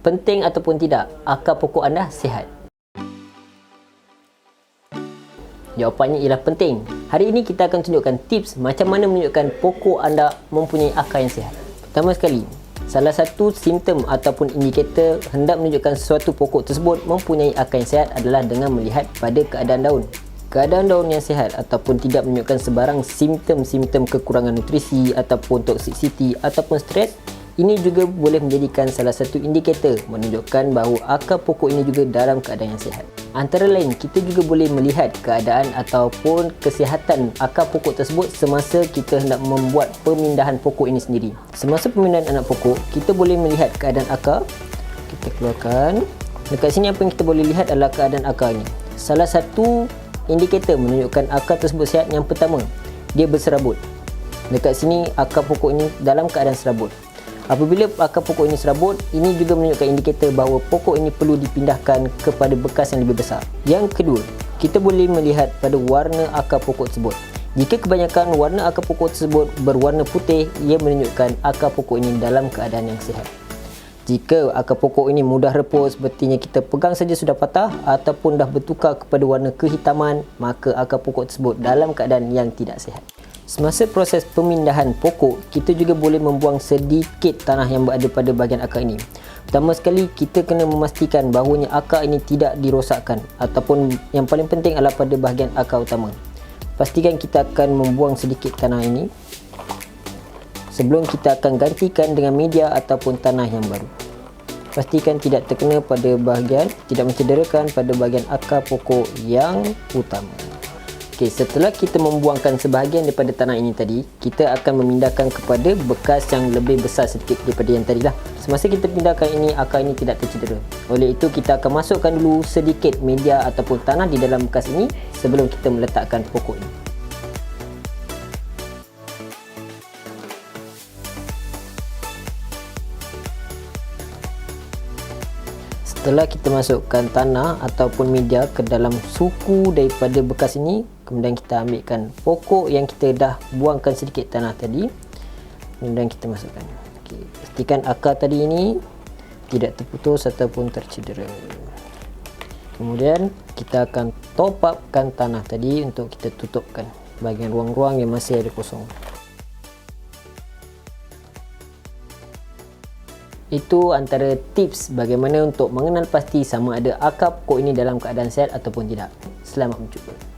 Penting ataupun tidak akar pokok anda sihat? Jawapannya ialah penting. Hari ini kita akan tunjukkan tips macam mana menunjukkan pokok anda mempunyai akar yang sihat. Pertama sekali, salah satu simptom ataupun indikator hendak menunjukkan sesuatu pokok tersebut mempunyai akar yang sihat adalah dengan melihat pada keadaan daun. Keadaan daun yang sihat ataupun tidak menunjukkan sebarang simptom-simptom kekurangan nutrisi ataupun toxicity ataupun stres, ini juga boleh menjadikan salah satu indikator menunjukkan bahawa akar pokok ini juga dalam keadaan yang sihat. Antara lain, kita juga boleh melihat keadaan ataupun kesihatan akar pokok tersebut semasa kita hendak membuat pemindahan pokok ini sendiri. Semasa pemindahan anak pokok, kita boleh melihat keadaan akar. Kita keluarkan. Dekat sini apa yang kita boleh lihat adalah keadaan akar ini. Salah satu indikator menunjukkan akar tersebut sihat, yang pertama, dia berserabut. Dekat sini akar pokok ini dalam keadaan serabut. Apabila akar pokok ini serabut, ini juga menunjukkan indikator bahawa pokok ini perlu dipindahkan kepada bekas yang lebih besar. Yang kedua, kita boleh melihat pada warna akar pokok tersebut. Jika kebanyakan warna akar pokok tersebut berwarna putih, ia menunjukkan akar pokok ini dalam keadaan yang sihat. Jika akar pokok ini mudah repus, sepertinya kita pegang saja sudah patah ataupun dah bertukar kepada warna kehitaman, maka akar pokok tersebut dalam keadaan yang tidak sihat. Semasa proses pemindahan pokok, kita juga boleh membuang sedikit tanah yang berada pada bahagian akar ini. Pertama sekali, kita kena memastikan bahawanya akar ini tidak dirosakkan, ataupun yang paling penting adalah pada bahagian akar utama. Pastikan kita akan membuang sedikit tanah ini sebelum kita akan gantikan dengan media ataupun tanah yang baru. Pastikan tidak terkena pada bahagian, tidak mencederakan pada bahagian akar pokok yang utama. Okey, setelah kita membuangkan sebahagian daripada tanah ini tadi, kita akan memindahkan kepada bekas yang lebih besar sedikit daripada yang tadi lah. Semasa kita pindahkan ini, akar ini tidak tercedera. Oleh itu, kita akan masukkan dulu sedikit media ataupun tanah di dalam bekas ini sebelum kita meletakkan pokok ini. Setelah kita masukkan tanah ataupun media ke dalam suku daripada bekas ini, kemudian kita ambilkan pokok yang kita dah buangkan sedikit tanah tadi, kemudian kita masukkan. Okey, pastikan akar tadi ini tidak terputus ataupun tercedera. Kemudian kita akan top upkan tanah tadi untuk kita tutupkan bahagian ruang-ruang yang masih ada kosong. Itu antara tips bagaimana untuk mengenal pasti sama ada akar pokok ini dalam keadaan sihat ataupun tidak. Selamat mencuba.